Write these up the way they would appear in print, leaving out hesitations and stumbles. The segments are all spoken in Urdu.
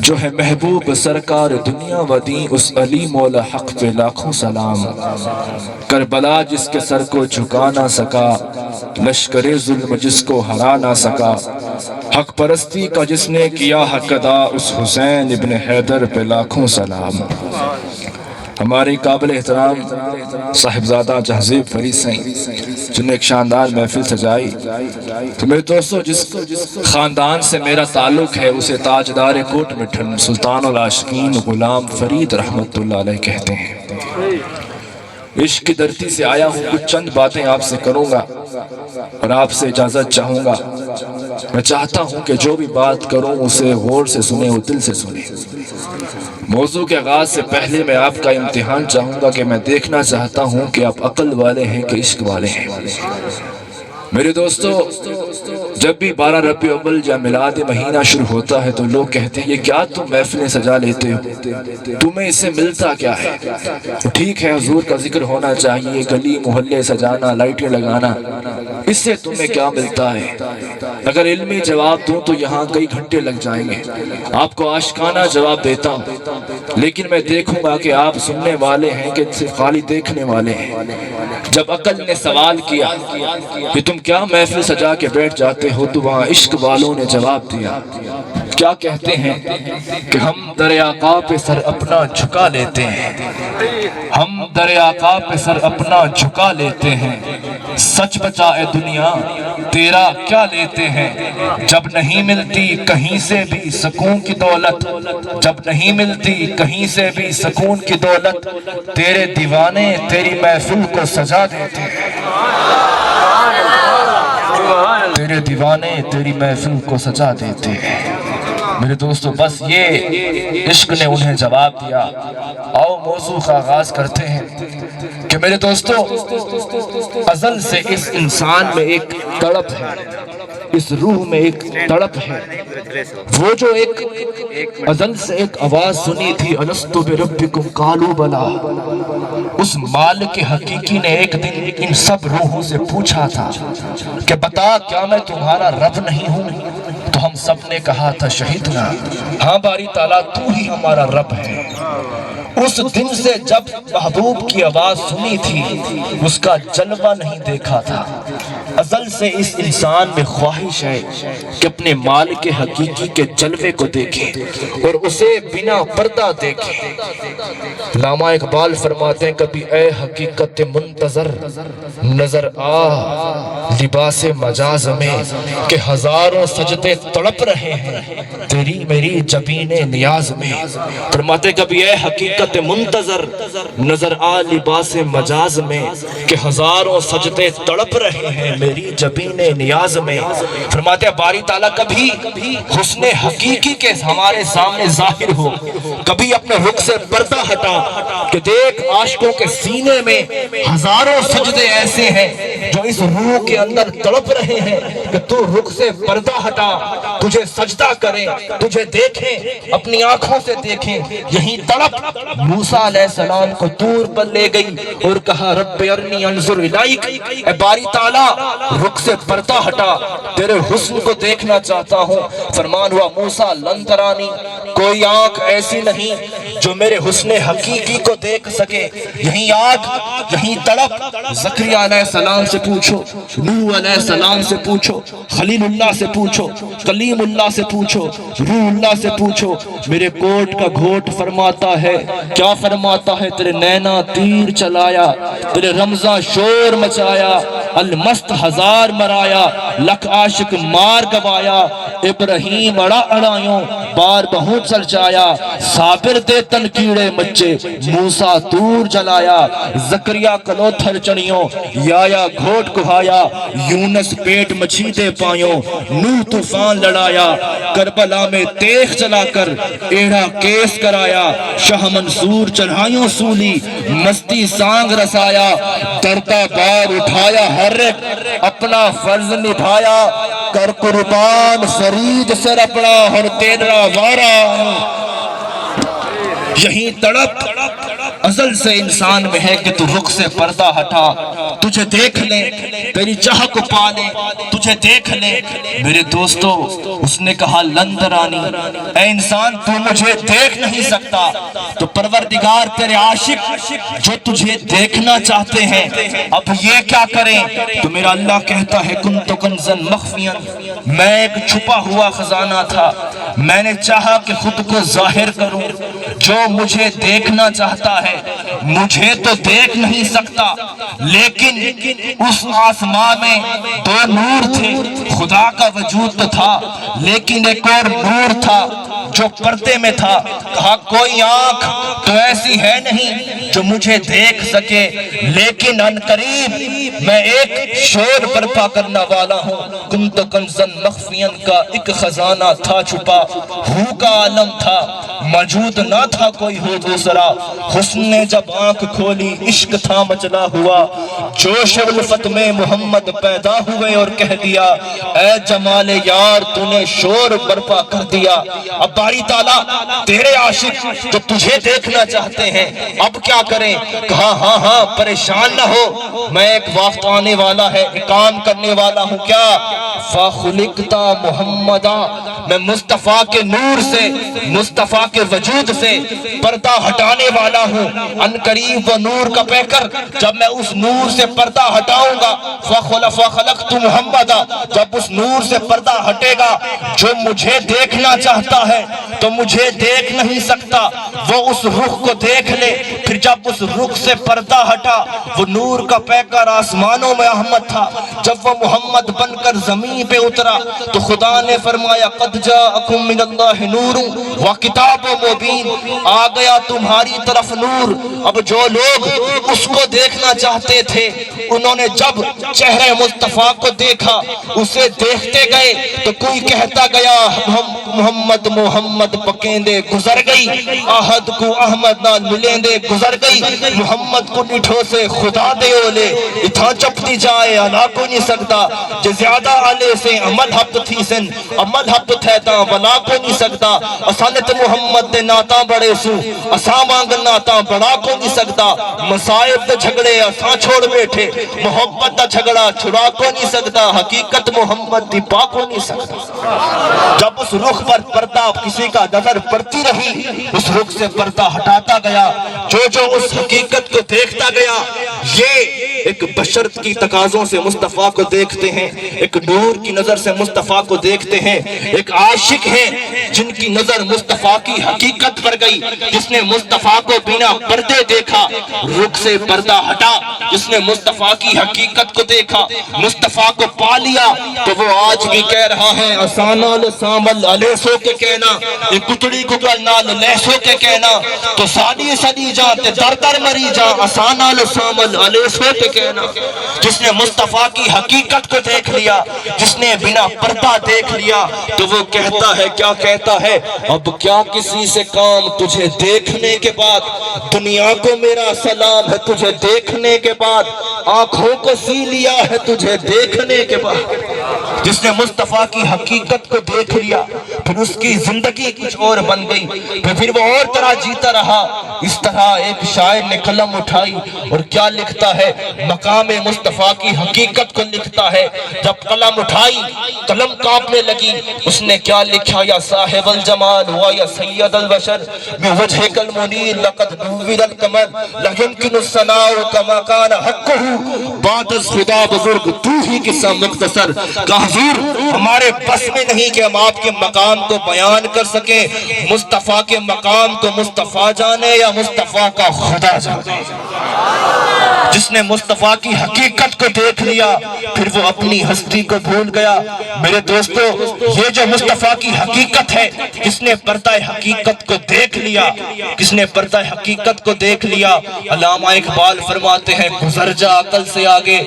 جو ہے محبوب سرکار دنیا و دین، اس علی مولا حق پہ لاکھوں سلام۔ کربلا جس کے سر کو جھکا نہ سکا، لشکر ظلم جس کو ہرا نہ سکا، حق پرستی کا جس نے کیا حق ادا، اس حسین ابن حیدر پہ لاکھوں سلام۔ ہمارے قابل احترام صاحبزادہ جہزیب فرید سائیں جن نے ایک شاندار محفل سجائی، تو میرے دوستو جس خاندان سے میرا تعلق ہے اسے تاجدار کوٹ مٹھن سلطان العاشقین غلام فرید رحمت اللہ علیہ کہتے ہیں۔ عشق کی دھرتی سے آیا ہوں، کچھ چند باتیں آپ سے کروں گا اور آپ سے اجازت چاہوں گا۔ میں چاہتا ہوں کہ جو بھی بات کروں اسے غور سے سنیں اور دل سے سنیں۔ موضوع کے آغاز سے پہلے میں آپ کا امتحان چاہوں گا کہ میں دیکھنا چاہتا ہوں کہ آپ عقل والے ہیں کہ عشق والے ہیں۔ میرے دوستو جب بھی 12 ربیع الاول یا میلاد مہینہ شروع ہوتا ہے تو لوگ کہتے ہیں یہ کیا تم محفلیں سجا لیتے ہو، تمہیں اس سے ملتا کیا ہے؟ ٹھیک ہے حضور کا ذکر ہونا چاہیے، گلی محلے سجانا، لائٹیں لگانا، اس سے تمہیں کیا ملتا ہے؟ اگر علمی جواب دوں تو یہاں کئی گھنٹے لگ جائیں گے۔ آپ کو عاشقانہ جواب دیتا ہوں، لیکن میں دیکھوں گا کہ آپ سننے والے ہیں کہ صرف خالی دیکھنے والے ہیں۔ جب عقل نے سوال کیا کہ تم کیا محفل سجا کے بیٹھ جاتے ہو، تو وہاں عشق والوں نے جواب دیا۔ کیا کہتے ہیں کہ ہم در آقا پہ سر اپنا جھکا لیتے ہیں، ہم در آقا پہ سر اپنا جھکا لیتے ہیں، سچ بچا اے دنیا تیرا کیا لیتے ہیں؟ جب نہیں ملتی کہیں سے بھی سکون کی دولت، جب نہیں ملتی کہیں سے بھی سکون کی دولت، تیرے دیوانے تیری محفل کو سجا دیتے ہیں، تیرے دیوانے تیری محفل کو سجا دیتے ہیں۔ میرے دوستو بس یہ عشق نے انہیں جواب دیا۔ آؤ موضوع کا آغاز کرتے ہیں کہ میرے دوستو ازل سے اس انسان میں ایک تڑپ ہے، اس روح میں ایک تڑپ ہے۔ وہ جو ایک ازل سے ایک آواز سنی تھی، الست بربکم قالوا بلا، اس مالک حقیقی نے ایک دن ان سب روحوں سے پوچھا تھا کہ بتا کیا میں تمہارا رب نہیں ہوں؟ تو ہم سب نے کہا تھا شہیدنا، ہاں باری تعالیٰ تو ہی ہمارا رب ہے۔ اس دن سے جب محبوب کی آواز سنی تھی اس کا جلوہ نہیں دیکھا تھا۔ ازل سے اس انسان میں خواہش ہے کہ اپنے مالک حقیقی کے جلوے کو دیکھیں اور اسے بنا پردہ دیکھیں۔ علامہ اقبال فرماتے ہیں کبھی اے حقیقت منتظر نظر آ لباس مجاز میں، کہ ہزاروں سجدے تڑپ رہے ہیں تیری میری جبین نیاز میں۔ فرماتے کبھی اے حقیقت منتظر نظر آ لباس مجاز میں، کہ ہزاروں سجدے تڑپ رہے ہیں میری جبین نیاز میں۔ فرماتے ہیں باری تعالیٰ کبھی حسن حقیقی کے ہمارے سامنے ظاہر ہو، کبھی اپنے رخ سے پردہ ہٹا کہ دیکھ عاشقوں کے سینے میں ہزاروں سجدے ایسے ہیں جو اس روح کے اندر تڑپ رہے ہیں کہ تو رخ سے پردہ ہٹا، تجھے سجدہ کریں، تجھے دیکھیں، اپنی آنکھوں سے دیکھیں۔ یہی تڑپ موسیٰ علیہ السلام کو طور پر لے گئی اور کہا رب ارنی انظر الیک، اے باری تعالیٰ رخ سے پردہ ہٹا، تیرے حسن کو دیکھنا چاہتا ہوں۔ فرمان ہوا موسیٰ لن ترانی، کوئی آنکھ ایسی نہیں جو میرے حسن حقیقی کو دیکھ سکے۔ یہی آنکھ، یہی تڑپ زکریا علیہ السلام سے پوچھو، نوح علیہ السلام سے پوچھو، خلیل اللہ سے پوچھو، کلیم اللہ سے پوچھو، روح اللہ سے پوچھو۔ میرے کوٹ کا گھوٹ فرماتا ہے، کیا فرماتا ہے؟ تیرے نینا تیر چلایا، تیرے رمضان شور مچایا، المست ہزار مرایا، لکھ عاشق مار گوایا، ابراہیم اڑا اڑایوں بار بہوں چل جایا، صابر دے تن کیڑے مچے موسیٰ تور جلایا، زکریا کلو تھر چڑیوں یا گھوٹ کہایا، یونس پیٹ مچھی دے پایوں نوح طوفان لڑایا، کربلا میں تیغ چلا کر ایڑا کیس کرایا، شاہ منصور چڑھائیوں سولی مستی سانگ رسایا، درتا بار اٹھایا ہر ایک اپنا فرض نبھایا، کر قربان فرید سر اپنا ہر تیرا وارا۔ یہی تڑپ ازل سے انسان میں ہے کہ تو رخ سے پردہ ہٹا، تجھے دیکھ لیں، تیری چاہ کو پالیں، تجھے دیکھ لیں۔ میرے دوستو اس نے کہا لندرانی، اے انسان تو مجھے دیکھ نہیں سکتا تو پروردگار تیرے عاشق جو تجھے دیکھنا چاہتے ہیں اب یہ کیا کریں؟ تو میرا اللہ کہتا ہے کنت کنزن مخفیا، میں ایک چھپا ہوا خزانہ تھا، میں نے چاہا کہ خود کو ظاہر کروں۔ جو مجھے دیکھنا چاہتا ہے مجھے تو دیکھ نہیں سکتا، لیکن اس آسمان میں دو نور تھے، خدا کا وجود تو تھا لیکن ایک اور نور تھا جو پردے میں تھا۔ کہا کوئی آنکھ تو ایسی ہے نہیں جو مجھے دیکھ سکے، لیکن ان قریب میں ایک شور برپا کرنا والا ہوں۔ کنت کنزن مخفین کا ایک خزانہ تھا چھپا، ہو کا عالم تھا موجود نہ تھا کوئی ہو دوسرا۔ حسن نے جب آنکھ کھولی عشق تھا مچلا ہوا، جوش الفت میں محمد پیدا ہوئے اور کہہ دیا اے جمال یار تو نے شور برپا کر دیا۔ اب باری تعالیٰ تیرے عاشق جو تجھے دیکھنا چاہتے ہیں اب کیا کریں؟ کہا ہاں پریشان نہ ہو، میں ایک وقت آنے والا ہے، ایک کام کرنے والا ہوں۔ کیا؟ فَخُلِقْتَ مُحَمَّدًا، میں مصطفیٰ کے نور سے، مصطفیٰ کے وجود سے پردہ ہٹانے والا ہوں۔ ان قریب وہ نور کا پیکر جب میں اس نور سے پردہ ہٹاؤں گا، فَخَلَقْتُ مُحَمَّدًا، جب اس نور سے پردہ ہٹے گا جو مجھے دیکھنا چاہتا ہے تو مجھے دیکھ نہیں سکتا، وہ اس رخ کو دیکھ لے۔ پھر جب اس رخ سے پردہ ہٹا، وہ نور کا پیکر آسمانوں میں احمد تھا، جب وہ محمد بن کر زمین پہ اترا تو خدا نے فرمایا قد جاءکم من اللہ نور وکتاب مبین، آ گیا تمہاری طرف نور۔ اب جو لوگ اس کو دیکھنا چاہتے تھے انہوں نے جب چہرے مصطفیٰ کو دیکھا، اسے دیکھتے گئے تو کوئی کہتا گیا محمد محمد پکیندے گزر گئی، احد کو احمد نال ملیندے گزر گئی، محمد کو نٹھو سے خدا دے اولے اتھا چپتی جائے علا کو نہیں سکتا، جو زیادہ علی سے عمل حبت تھی سن عمل حبت تھے تا بلا کو نہیں سکتا، اسانت محمد دے ناتاں بڑے سو اساں مانگن ناتاں بڑا کو نہیں سکتا، مسائب دے جھگڑے اساں چھوڑ بیٹھے محبت دا جھگڑا چھڑا کو نہیں سکتا، حقیقت محمد دی پا کو نہیں سکتا۔ جب اس رخ پر پردہ کسی کا نظر پڑتی رہی اس رخ سے پردہ ہٹاتا گیا، جو اس حقیقت کو دیکھتا گیا، یہ ایک بشر کی تقاضوں سے مصطفیٰ کو دیکھتے ہیں، ایک نور کی نظر سے مصطفیٰ کو دیکھتے ہیں، ایک عاشق ہیں جن کی نظر مصطفیٰ کی حقیقت پر گئی، جس نے مصطفیٰ کو بنا پردے دیکھا، رخ سے پردہ ہٹا، جس نے مصطفیٰ کی حقیقت کو دیکھا، مصطفیٰ کو پا لیا، تو وہ آج بھی کہہ رہا ہے اسانال سامل علیسو کے کہنا، ایک کتڑی کتڑ نال لیسو کے کہنا، تو سالی سالی جان تے در در مری جان اسانال سامل علیسو کے کہنا۔ جس نے مصطفیٰ کی حقیقت کو دیکھ لیا، جس نے بنا پردہ دیکھ لیا، تو وہ کہتا ہے کیا کہتا ہے اب کیا کسی سے کام تجھے دیکھنے کے بعد، دنیا کو میرا سلام ہے تجھے دیکھنے کے بعد، آنکھوں کو سی لیا ہے تجھے دیکھنے کے بعد۔ جس نے مصطفیٰ کی حقیقت کو دیکھ لیا پھر اس کی زندگی کچھ اور بن گئی، پھر وہ اور طرح جیتا رہا۔ اس طرح ایک شاعر نے قلم اٹھائی اور کیا لکھتا ہے، مقام مصطفیٰ کی حقیقت کو لکھتا ہے۔ جب قلم اٹھائی قلم کانپنے لگی، اس نے کیا لکھا یا صاحب الجمال ہوا یا سید البشر میں وجہ المنیر لقد نور القمر لا يمكن الثناء كما كان حقه بعد از خدا بزرگ تو ہی قصہ مختصر۔ کہ حضور ہمارے بس میں نہیں کہ ہم آپ کے مقام کو بیان کر سکیں، مصطفیٰ کے مقام کو مصطفیٰ جانے یا مصطفیٰ کا خدا جانے۔ جس نے مصطفیٰ کی حقیقت کو دیکھ لیا پھر وہ اپنی ہستی کو بھول گیا۔ میرے دوستو یہ جو مصطفیٰ کی حقیقت ہے، جس نے پردہ حقیقت کو دیکھ لیا، جس نے پردہ حقیقت کو دیکھ لیا، علامہ اقبال فرماتے ہیں گزر جا عقل سے آگے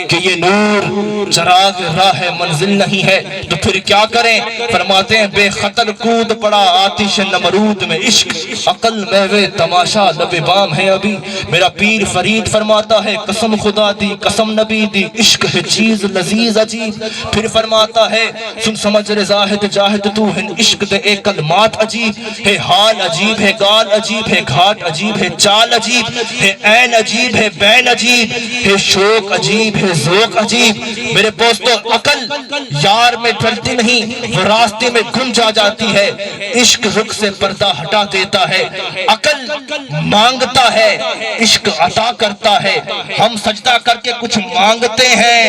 کہ یہ نور چراغ راہ منزل نہیں ہے، تو پھر کیا کریں؟ فرماتے ہیں بے خطر کود پڑا آتش نمرود میں عشق، عقل میوے تماشا لب بام ہے ابھی۔ میرا پیر فرید فرماتا ہے قسم خدا دی قسم نبی دی عشق ہے چیز لذیذ عجیب. پھر فرماتا ہے سن سمجھ رے زاہد جاہد تو ہے عشق دے ایک کلمات عجیب ہے. حال عجیب ہے گال عجیب ہے گھاٹ عجیب ہے چال عجیب ہے عین عجیب ہے بین عجیب ہے شوق عجیب ہے ذوق عجیب. میرے دوستو عقل یار میں ڈرتی نہیں وہ راستے میں گم جاتی ہے. عشق رخ سے پردہ ہٹا دیتا ہے. عقل مانگتا ہے عشق عطا کرتا ہے. ہم سجدہ کر کے کچھ مانگتے ہیں.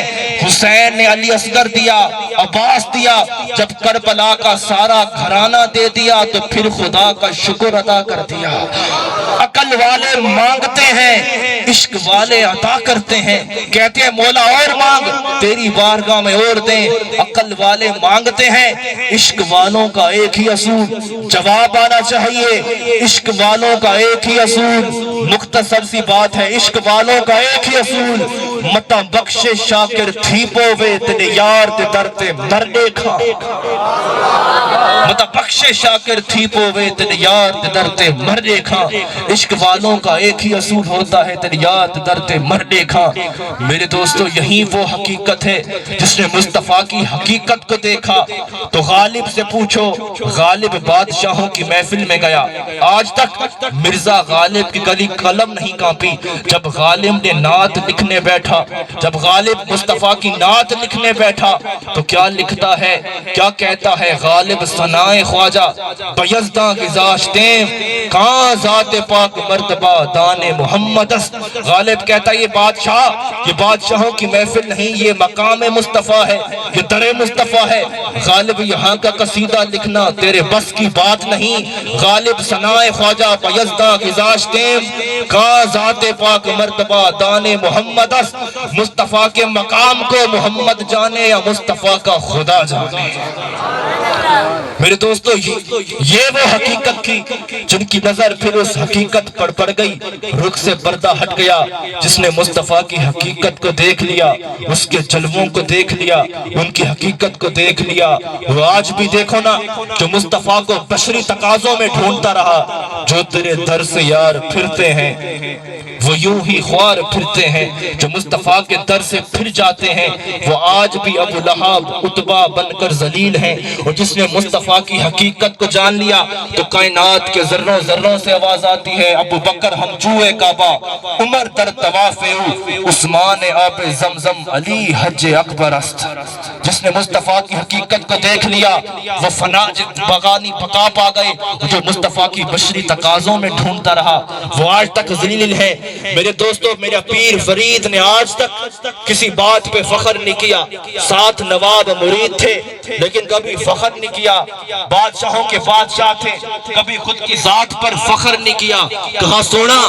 حسین نے علی اصغر دیا عباس دیا جب کربلا کا سارا گھرانہ دے دیا تو پھر خدا کا شکر ادا کر دیا. عقل والے مانگتے ہیں عشق والے عطا کرتے ہیں. کہتے ہیں مولا اور مانگ تیری بارگاہ میں اور دیں. عقل والے مانگتے ہیں عشق والوں کا ایک ہی اصول جواب آنا چاہیے. عشق والوں کا ایک ہی اصول مختصر سی بات ہے. عشق والوں کا ایک ہی اصول متا بخش شاکر تھی پوے تیرے یار تے در تے مر دیکھا. متا بخش شاکر تھی پوے تیرے یار تے در تے مر دیکھا. عشق والوں کا ایک ہی اصول ہوتا ہے تیرے یار تے در تے مر دیکھا. میرے دوستو یہی وہ حقیقت ہے جس نے مصطفیٰ کی حقیقت کو دیکھا. تو غالب سے پوچھو غالب بادشاہوں کی محفل میں گیا. آج تک مرزا غالب کی گلی قلم نہیں کانپی. جب غالب نے نعت لکھنے بیٹھا جب غالب مصطفیٰ کی نعت لکھنے بیٹھا تو کیا لکھتا ہے کیا کہتا ہے غالب ثنائے خواجہ بیزداں گزاشتیں کہاں ذات پاک مرتبہ دان محمد است. غالب کہتا ہے یہ بادشاہوں کی محفل نہیں یہ مقام مصطفیٰ ہے یہ در مصطفیٰ ہے. غالب یہاں کا قصیدہ لکھنا تیرے بس کی بات نہیں. غالب ثنائے خواجہ بیزداں گزاشتیں کہاں ذات پاک مرتبہ دان محمد است. مصطفیٰ کے مقام کو محمد جانے یا مصطفیٰ کا خدا جانے. میرے دوستو یہ وہ حقیقت کی جن کی نظر پھر اس حقیقت پر پڑ گئی. رخ سے پردہ ہٹ گیا جس نے مصطفیٰ کی حقیقت کو دیکھ لیا اس کے جلووں کو دیکھ لیا ان کی حقیقت کو دیکھ لیا. وہ آج بھی دیکھو نا جو مصطفیٰ کو بشری تقاضوں میں ڈھونڈتا رہا جو تیرے در سے یار پھرتے ہیں وہ یوں ہی خوار پھرتے ہیں. جو مصطفیٰ کے در سے پھر جاتے ہیں وہ آج بھی ابو لہب عتبہ بن کر ذلیل ہیں. اور جس نے مصطفیٰ کی حقیقت کو جان لیا تو کائنات کے ذروں ذروں سے آواز آتی ہے ابو بکر ہم جوئے کعبہ عمر در طواف او عثمان آب زمزم علی حج اکبر است. جس نے مصطفیٰ کی حقیقت کو دیکھ لیا وہ فنا بغانی پکا پا گئے. جو مصطفیٰ کی بشری تقاضوں میں ڈھونڈتا رہا وہ آج تک ذلیل ہے. میرے دوستو میرا پیر فرید نے آج تک کسی بات پہ فخر نہیں کیا. 7 نواب مرید تھے لیکن کبھی فخر نہیں کیا. بادشاہوں کے بادشاہ تھے کبھی خود کی ذات پر فخر نہیں کیا. کہا سونا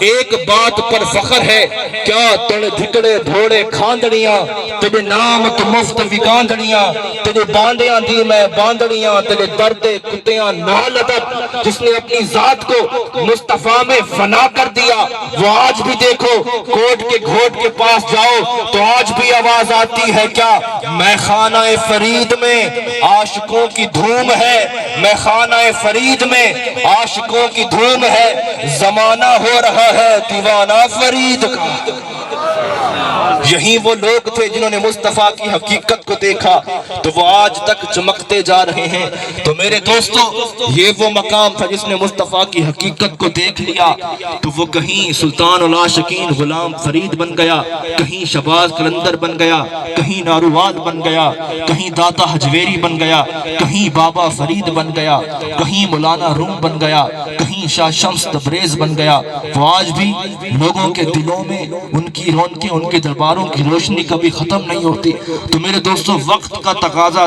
ایک بات پر فخر ہے کیا تڑ دھکڑے دھوڑے کھاندڑیاں تیرے نام تو مفت وکاندڑیاں تیرے باندیاں دی میں باندڑیاں تیرے درد کتیاں نال ادب. جس نے اپنی ذات کو مصطفیٰ میں فنا کر دیا وہ آج بھی دیکھو کوٹ کے گھوٹ کے پاس جاؤ تو آج بھی آواز آتی ہے کیا میں خانہ فرید میں عاشقوں کی دھوم ہے. میں خانہ فرید میں عاشقوں کی دھوم ہے. زمانہ ہو رہا ہے دیوانہ فرید کا. یہی وہ لوگ تھے جنہوں نے مصطفیٰ کی حقیقت کو دیکھا تو وہ آج تک چمکتے جا رہے ہیں. تو میرے دوستو یہ وہ مقام تھا جس نے مصطفیٰ کی حقیقت کو دیکھ لیا تو وہ کہیں سلطان العاشقین غلام فرید بن گیا کہیں شباز قلندر بن گیا کہیں ناروال بن گیا کہیں داتا حجویری بن گیا کہیں بابا فرید بن گیا کہیں مولانا روم بن گیا کہیں شاہ شمس تبریز بن گیا. وہ آج بھی لوگوں کے دلوں میں ان کی رونقیں ان کے درباروں کی روشنی کبھی ختم نہیں ہوتی. تو میرے دوستو وقت کا تقاضا